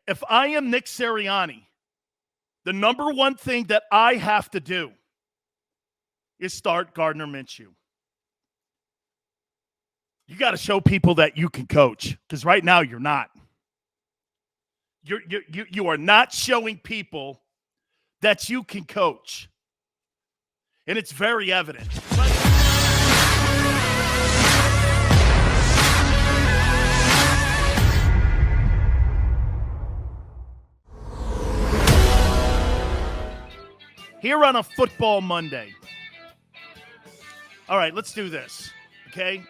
if I am Nick Sirianni, the number one thing that I have to do is start Gardner Minshew. You got to show people that you can coach, because right now you're not. You are not showing people that you can coach. And it's very evident. Here on a Football Monday. All right, let's do this, okay?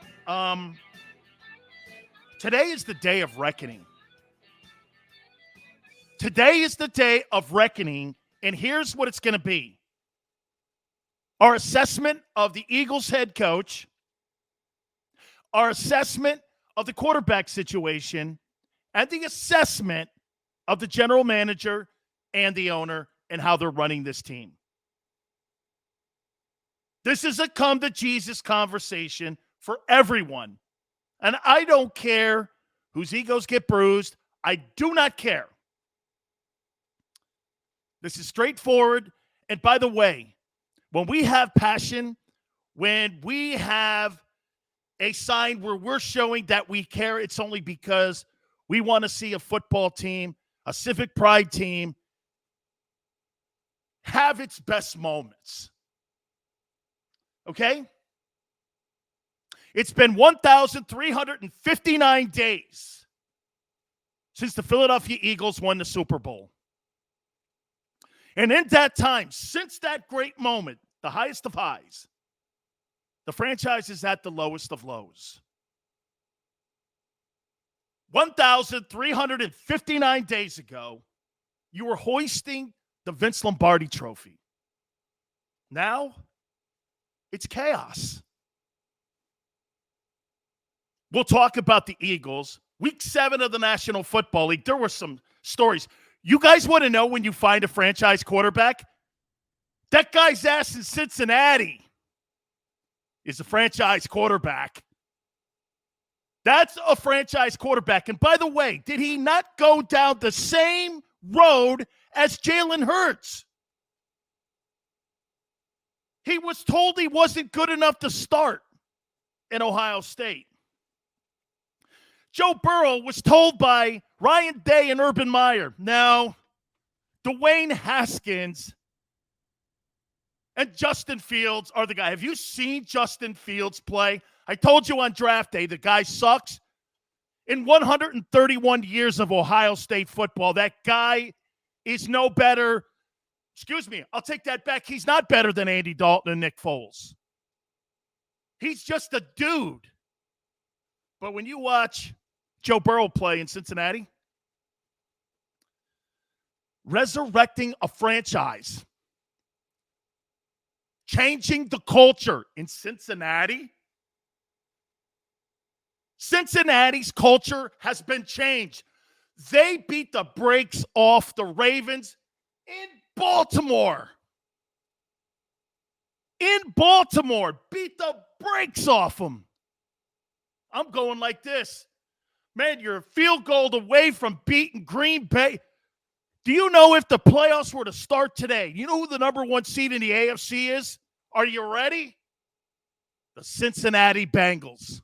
Today is the day of reckoning. Today is the day of reckoning, and here's what it's going to be. Our assessment of the Eagles head coach, our assessment of the quarterback situation, and the assessment of the general manager and the owner and how they're running this team. This is a come-to-Jesus conversation for everyone. And I don't care whose egos get bruised. I do not care. This is straightforward. And by the way, when we have passion, when we have a sign where we're showing that we care, it's only because we want to see a football team, a civic pride team, have its best moments. Okay? It's been 1,359 days since the Philadelphia Eagles won the Super Bowl. And in that time, since that great moment, the highest of highs, the franchise is at the lowest of lows. 1,359 days ago, you were hoisting the Vince Lombardi trophy. Now, it's chaos. We'll talk about the Eagles. Week 7 of the National Football League, there were some stories. You guys want to know when you find a franchise quarterback? That guy's ass in Cincinnati is a franchise quarterback. That's a franchise quarterback. And by the way, did he not go down the same road as Jalen Hurts? He was told he wasn't good enough to start in Ohio State. Joe Burrow was told by Ryan Day and Urban Meyer, no, Dwayne Haskins and Justin Fields are the guy. Have you seen Justin Fields play? I told you on draft day, the guy sucks. In 131 years of Ohio State football, that guy is no better. Excuse me, I'll take that back. He's not better than Andy Dalton and Nick Foles. He's just a dude. But when you watch Joe Burrow play in Cincinnati, resurrecting a franchise, changing the culture in Cincinnati, Cincinnati's culture has been changed. They beat the brakes off the Ravens in Baltimore. In Baltimore, beat the brakes off them. I'm going like this. Man, you're a field goal away from beating Green Bay. Do you know if the playoffs were to start today, you know who the number 1 seed in the AFC is? Are you ready? The Cincinnati Bengals.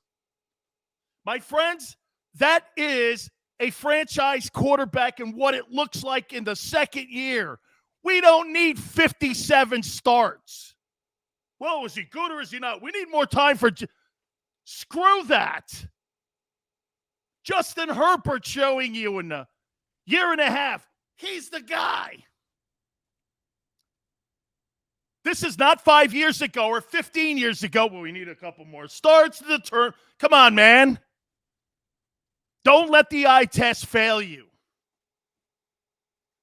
My friends, that is a franchise quarterback and what it looks like in the second year. We don't need 57 starts. Well, is he good or is he not? We need more time for... Screw that. Justin Herbert showing you in a year and a half. He's the guy. This is not 5 years ago or 15 years ago, but we need a couple more starts to the turn. Come on, man. Don't let the eye test fail you.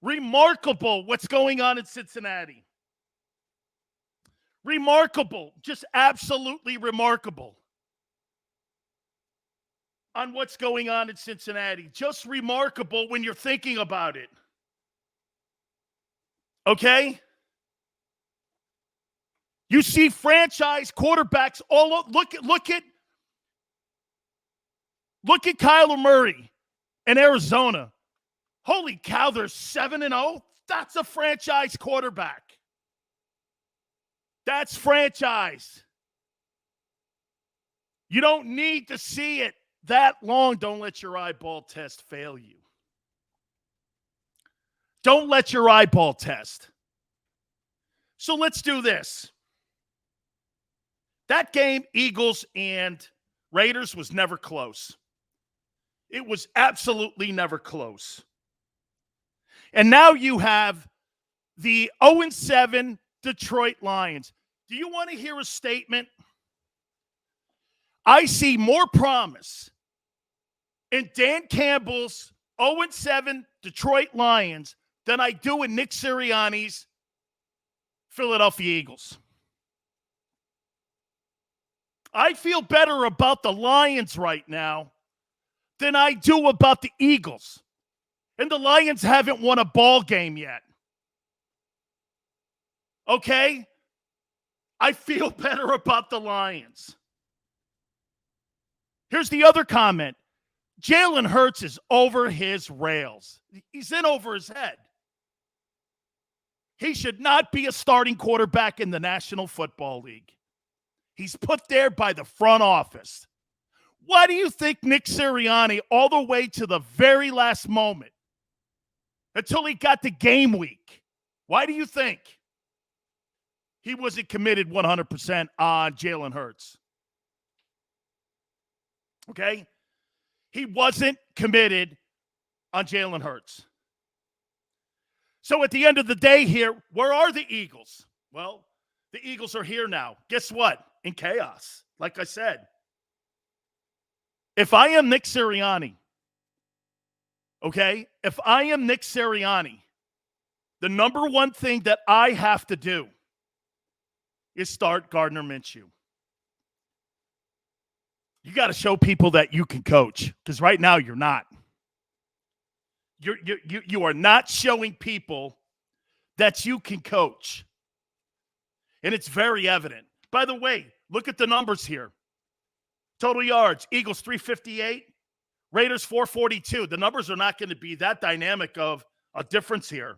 Remarkable what's going on in Cincinnati. Remarkable. Just absolutely remarkable on what's going on in Cincinnati. Just remarkable when you're thinking about it. Okay? You see franchise quarterbacks all look at Kyler Murray in Arizona. Holy cow, they're 7-0. That's a franchise quarterback. That's franchise. You don't need to see it that long. Don't let your eyeball test fail you. Don't let your eyeball test. So let's do this. That game, Eagles and Raiders, was never close. It was absolutely never close. And now you have the 0-7 Detroit Lions. Do you want to hear a statement? I see more promise in Dan Campbell's 0-7 Detroit Lions than I do in Nick Sirianni's Philadelphia Eagles. I feel better about the Lions right now than I do about the Eagles. And the Lions haven't won a ball game yet. Okay? I feel better about the Lions. Here's the other comment. Jalen Hurts is over his rails. He's in over his head. He should not be a starting quarterback in the National Football League. He's put there by the front office. Why do you think Nick Sirianni, all the way to the very last moment, until he got to game week, why do you think he wasn't committed 100% on Jalen Hurts? Okay? He wasn't committed on Jalen Hurts. So at the end of the day here, where are the Eagles? Well, the Eagles are here now. Guess what? In chaos. Like I said. If I am Nick Sirianni, okay? If I am Nick Sirianni, the number one thing that I have to do is start Gardner Minshew. You got to show people that you can coach, because right now you're not. You are not showing people that you can coach. And it's very evident. By the way, look at the numbers here. Total yards, Eagles 358, Raiders 442. The numbers are not going to be that dynamic of a difference here.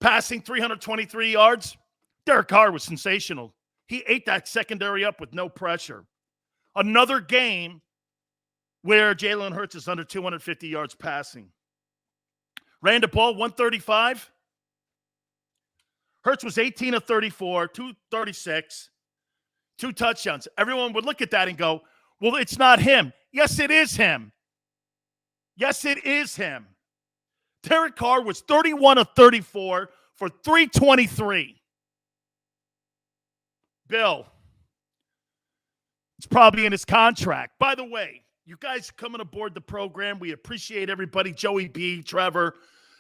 Passing 323 yards. Derek Carr was sensational. He ate that secondary up with no pressure. Another game where Jalen Hurts is under 250 yards passing. Ran the ball 135. Hurts was 18 of 34, 236, 2 touchdowns. Everyone would look at that and go, well, it's not him. Yes, it is him. Yes, it is him. Derek Carr was 31 of 34 for 323. Bill, it's probably in his contract. By the way, you guys coming aboard the program, we appreciate everybody. Joey B, Trevor,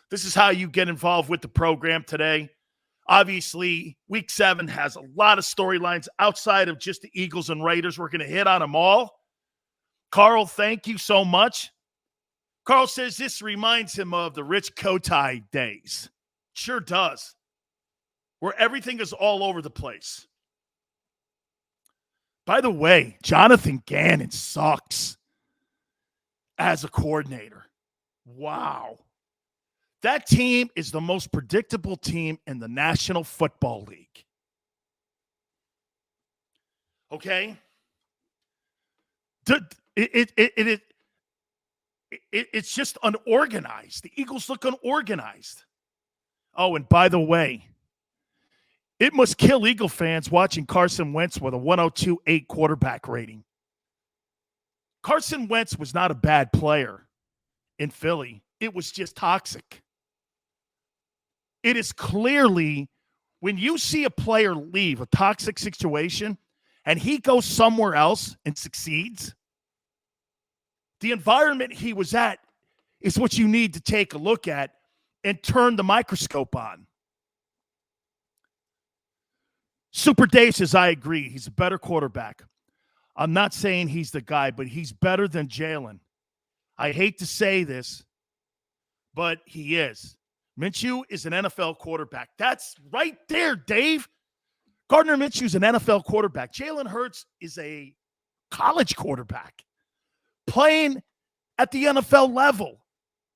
this is how you get involved with the program today. Obviously, Week 7 has a lot of storylines outside of just the Eagles and Raiders. We're going to hit on them all. Carl, thank you so much. Carl says this reminds him of the Rich Kotite days. Sure does. Where everything is all over the place. By the way, Jonathan Gannon sucks as a coordinator. Wow. That team is the most predictable team in the National Football League. Okay? It's just unorganized. The Eagles look unorganized. Oh, and by the way, it must kill Eagle fans watching Carson Wentz with a 102.8 quarterback rating. Carson Wentz was not a bad player in Philly. It was just toxic. It is clearly, when you see a player leave a toxic situation and he goes somewhere else and succeeds, the environment he was at is what you need to take a look at and turn the microscope on. Super Dave says, I agree. He's a better quarterback. I'm not saying he's the guy, but he's better than Jalen. I hate to say this, but he is. Minshew is an NFL quarterback. That's right there, Dave. Gardner Minshew is an NFL quarterback. Jalen Hurts is a college quarterback playing at the NFL level.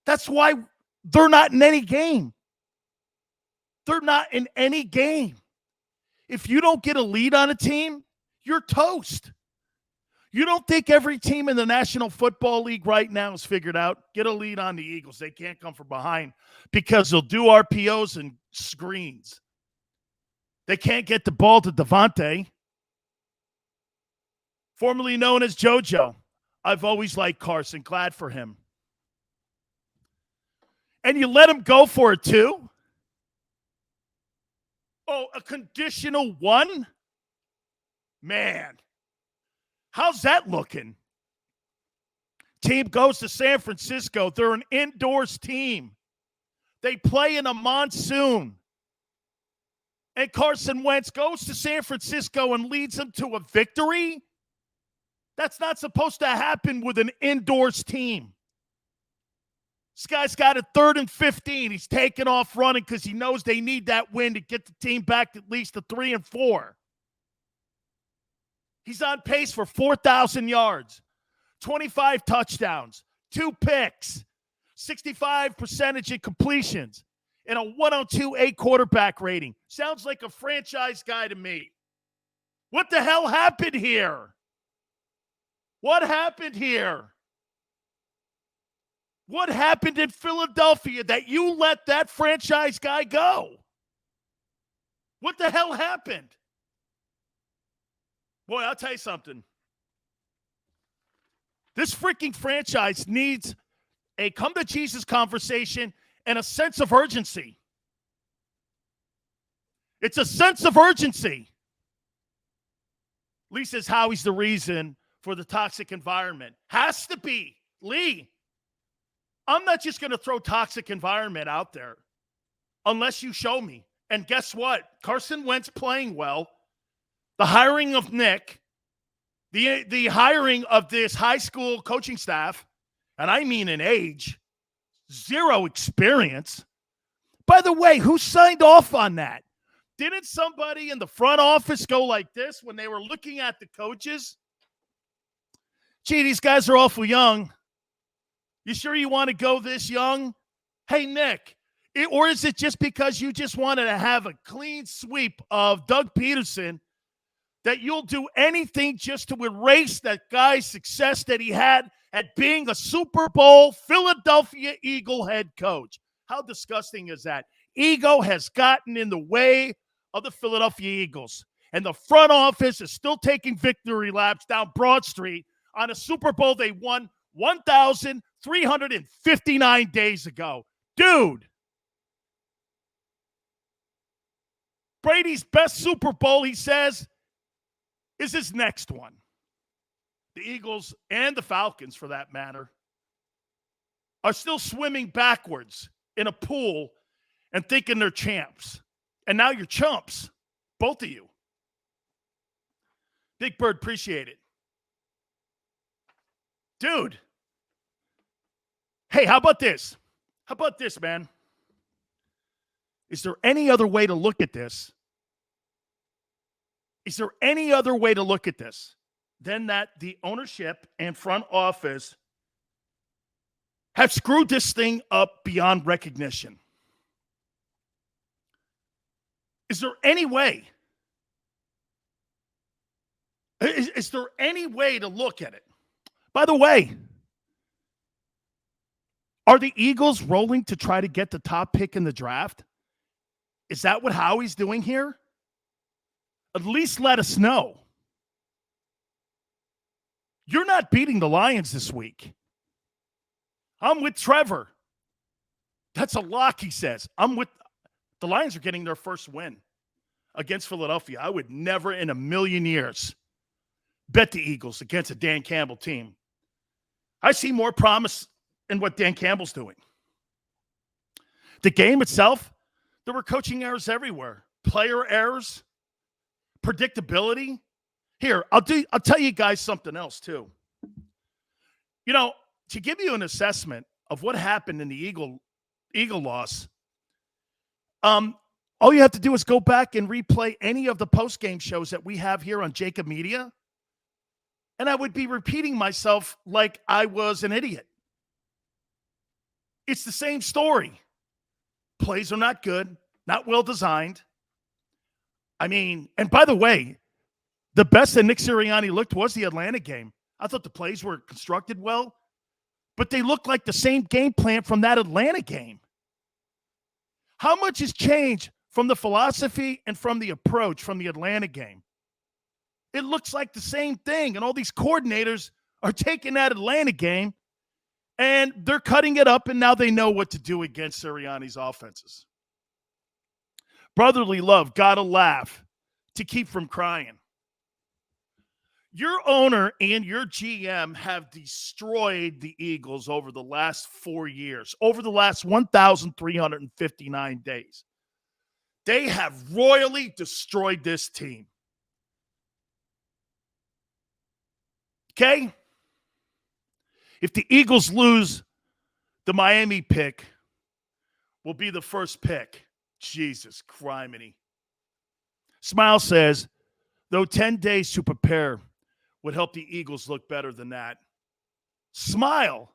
That's why they're not in any game. They're not in any game. If you don't get a lead on a team, you're toast. You don't think every team in the National Football League right now is figured out? Get a lead on the Eagles. They can't come from behind because they'll do RPOs and screens. They can't get the ball to Devontae, formerly known as JoJo. I've always liked Carson. Glad for him. And you let him go for it too? Oh, a conditional one? Man, how's that looking? Team goes to San Francisco. They're an indoors team. They play in a monsoon. And Carson Wentz goes to San Francisco and leads them to a victory? That's not supposed to happen with an indoors team. This guy's got a 3rd and 15. He's taking off running because he knows they need that win to get the team back at least to 3 and 4. He's on pace for 4,000 yards, 25 touchdowns, 2 picks, 65% in completions, and a 102.8 quarterback rating. Sounds like a franchise guy to me. What the hell happened here? What happened here? What happened in Philadelphia that you let that franchise guy go? What the hell happened? Boy, I'll tell you something. This freaking franchise needs a come-to-Jesus conversation and a sense of urgency. It's a sense of urgency. Lee says Howie's the reason for the toxic environment. Has to be. Lee, I'm not just going to throw toxic environment out there unless you show me. And guess what? Carson Wentz playing well, the hiring of Nick, the hiring of this high school coaching staff, and I mean in age, 0 experience. By the way, who signed off on that? Didn't somebody in the front office go like this when they were looking at the coaches? Gee, these guys are awful young. You sure you want to go this young? Hey, Nick, or is it just because you just wanted to have a clean sweep of Doug Peterson that you'll do anything just to erase that guy's success that he had at being a Super Bowl Philadelphia Eagle head coach? How disgusting is that? Ego has gotten in the way of the Philadelphia Eagles, and the front office is still taking victory laps down Broad Street on a Super Bowl they won 1,359 days ago. Dude, Brady's best Super Bowl, he says, is his next one. The Eagles and the Falcons, for that matter, are still swimming backwards in a pool and thinking they're champs. And now you're chumps, both of you. Big Bird, appreciate it. Dude. Hey, how about this? How about this, man? Is there any other way to look at this? Is there any other way to look at this than that the ownership and front office have screwed this thing up beyond recognition? Is there any way? Is there any way to look at it? By the way, are the Eagles rolling to try to get the top pick in the draft? Is that what Howie's doing here? At least let us know. You're not beating the Lions this week. I'm with Trevor. That's a lock, he says. The Lions are getting their first win against Philadelphia. I would never in a million years bet the Eagles against a Dan Campbell team. I see more promise in what Dan Campbell's doing. The game itself, there were coaching errors everywhere. Player errors, predictability. Here, I'll tell you guys something else too. You know, to give you an assessment of what happened in the Eagle loss, all you have to do is go back and replay any of the post-game shows that we have here on JAKIB Media, and I would be repeating myself like I was an idiot. It's the same story. Plays are not good, not well designed. I mean, and by the way, the best that Nick Sirianni looked was the Atlanta game. I thought the plays were constructed well, but they looked like the same game plan from that Atlanta game. How much has changed from the philosophy and from the approach from the Atlanta game? It looks like the same thing, and all these coordinators are taking that Atlanta game, and they're cutting it up, and now they know what to do against Sirianni's offenses. Brotherly love, gotta laugh to keep from crying. Your owner and your GM have destroyed the Eagles over the last 4 years, over the last 1,359 days. They have royally destroyed this team. Okay? If the Eagles lose, the Miami pick will be the first pick. Jesus criminy. Smile says, though 10 days to prepare would help the Eagles look better than that. Smile.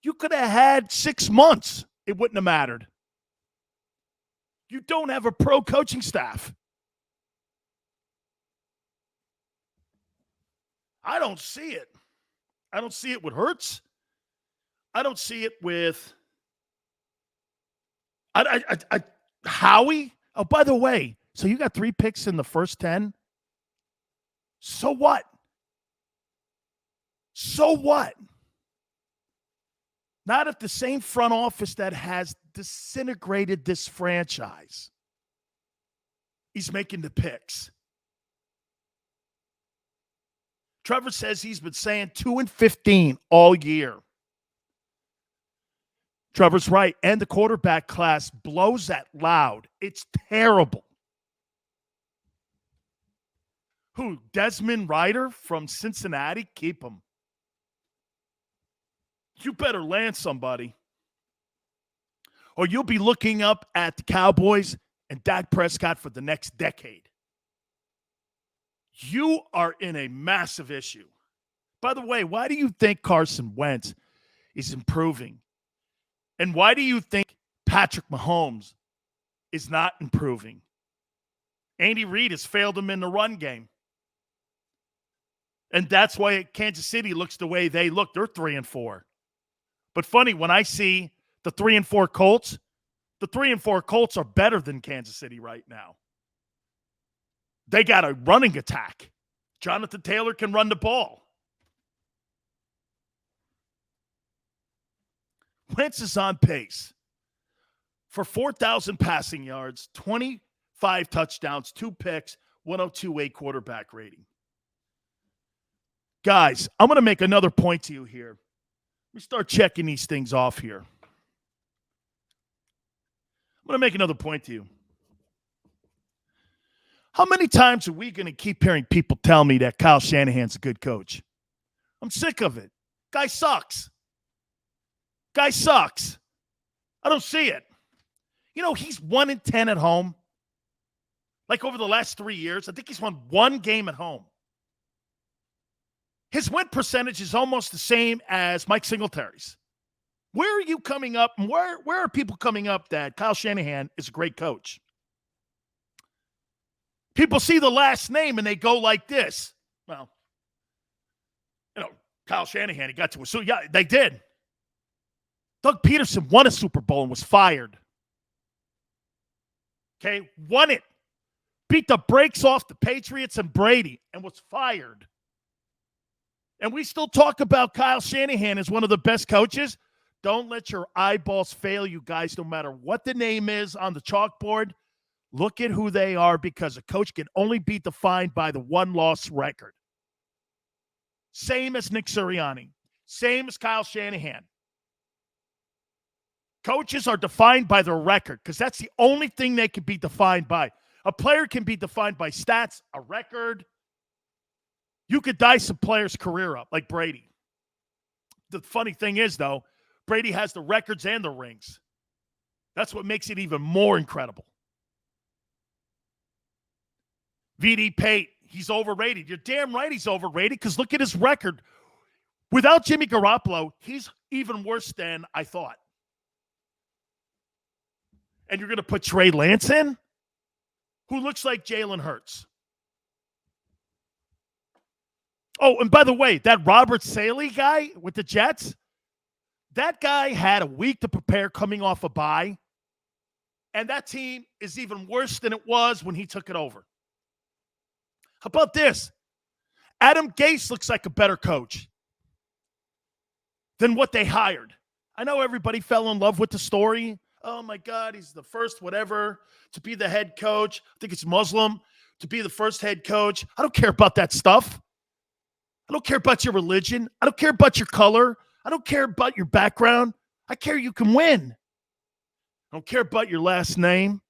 You could have had 6 months. It wouldn't have mattered. You don't have a pro coaching staff. I don't see it. I don't see it with Hurts. I don't see it with Howie. Oh, by the way, so you got 3 picks in the first 10? So what? So what? Not if the same front office that has disintegrated this franchise is making the picks. Trevor says he's been saying 2-15 all year. Trevor's right. And the quarterback class blows that loud. It's terrible. Who? Desmond Ridder from Cincinnati? Keep him. You better land somebody, or you'll be looking up at the Cowboys and Dak Prescott for the next decade. You are in a massive issue. By the way, why do you think Carson Wentz is improving? And why do you think Patrick Mahomes is not improving? Andy Reid has failed him in the run game. And that's why Kansas City looks the way they look. They're 3-4. But funny, when I see the 3-4 Colts, the 3-4 Colts are better than Kansas City right now. They got a running attack. Jonathan Taylor can run the ball. Wentz is on pace for 4,000 passing yards, 25 touchdowns, 2 picks, 102.8 quarterback rating. Guys, I'm going to make another point to you here. Let me start checking these things off here. I'm going to make another point to you. How many times are we going to keep hearing people tell me that Kyle Shanahan's a good coach? I'm sick of it. Guy sucks. Guy sucks. I don't see it. You know, he's 1-10 at home. Like over the last 3 years, I think he's won 1 game at home. His win percentage is almost the same as Mike Singletary's. Where are you coming up? And where are people coming up that Kyle Shanahan is a great coach? People see the last name and they go like this. Well, Kyle Shanahan, he got to a Super Bowl. Yeah, they did. Doug Peterson won a Super Bowl and was fired. Okay, won it. Beat the brakes off the Patriots and Brady and was fired. And we still talk about Kyle Shanahan as one of the best coaches. Don't let your eyeballs fail you guys, no matter what the name is on the chalkboard. Look at who they are, because a coach can only be defined by the one-loss record. Same as Nick Sirianni. Same as Kyle Shanahan. Coaches are defined by their record because that's the only thing they can be defined by. A player can be defined by stats, a record. You could dice a player's career up like Brady. The funny thing is, though, Brady has the records and the rings. That's what makes it even more incredible. VD Pate, he's overrated. You're damn right he's overrated, because look at his record. Without Jimmy Garoppolo, he's even worse than I thought. And you're going to put Trey Lance in, who looks like Jalen Hurts. Oh, and by the way, that Robert Saleh guy with the Jets, that guy had a week to prepare coming off a bye. And that team is even worse than it was when he took it over. How about this? Adam Gase looks like a better coach than what they hired. I know everybody fell in love with the story. Oh, my God, he's the first whatever to be the head coach. I think it's Muslim to be the first head coach. I don't care about that stuff. I don't care about your religion. I don't care about your color. I don't care about your background. I care you can win. I don't care about your last name.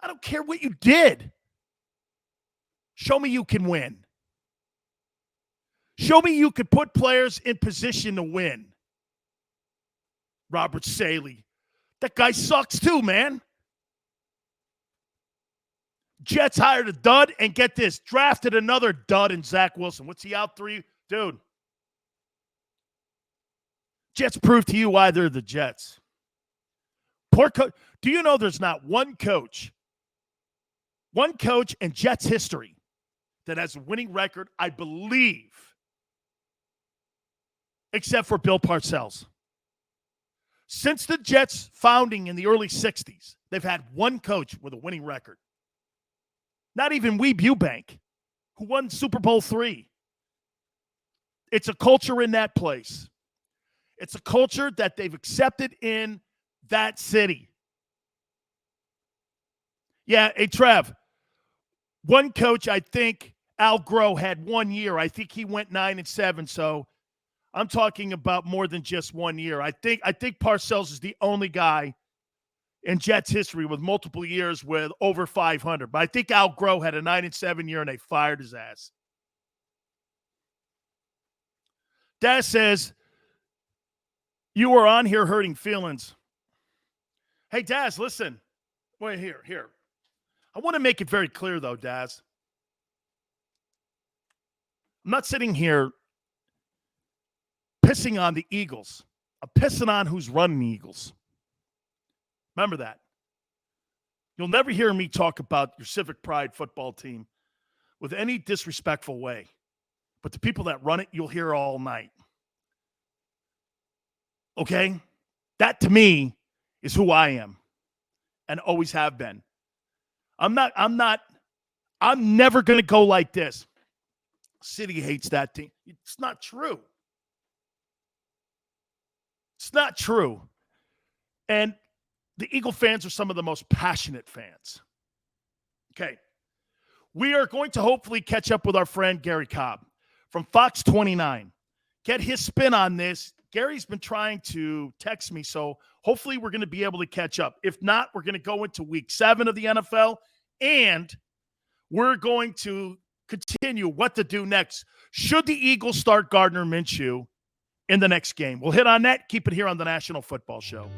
I don't care what you did. Show me you can win. Show me you could put players in position to win. Robert Saleh. That guy sucks too, man. Jets hired a dud, and get this, drafted another dud in Zach Wilson. What's he out 3? Dude. Jets proved to you why they're the Jets. Poor coach. Do you know there's not one coach in Jets history that has a winning record, I believe, except for Bill Parcells. Since the Jets' founding in the early 60s, they've had one coach with a winning record. Not even Weeb Eubank, who won Super Bowl III. It's a culture in that place. It's a culture that they've accepted in that city. Yeah, hey, Trev, one coach, I think Al Groh had 1 year. I think he went 9-7, so I'm talking about more than just 1 year. I think Parcells is the only guy in Jets history with multiple years with over 500. But I think Al Groh had a 9-7 year, and they fired his ass. Daz says, you were on here hurting feelings. Hey, Daz, listen. Wait, here. I want to make it very clear, though, Daz. I'm not sitting here pissing on the Eagles. I'm pissing on who's running the Eagles. Remember that. You'll never hear me talk about your Civic Pride football team with any disrespectful way. But the people that run it, you'll hear all night. Okay? That, to me, is who I am and always have been. I'm never going to go like this. City hates that team. It's not true. It's not true. And the Eagle fans are some of the most passionate fans. Okay. We are going to hopefully catch up with our friend Gary Cobb from Fox 29. Get his spin on this. Gary's been trying to text me, so hopefully we're going to be able to catch up. If not, we're going to go into week 7 of the NFL, and we're going to continue what to do next. Should the Eagles start Gardner Minshew in the next game? We'll hit on that. Keep it here on the National Football Show.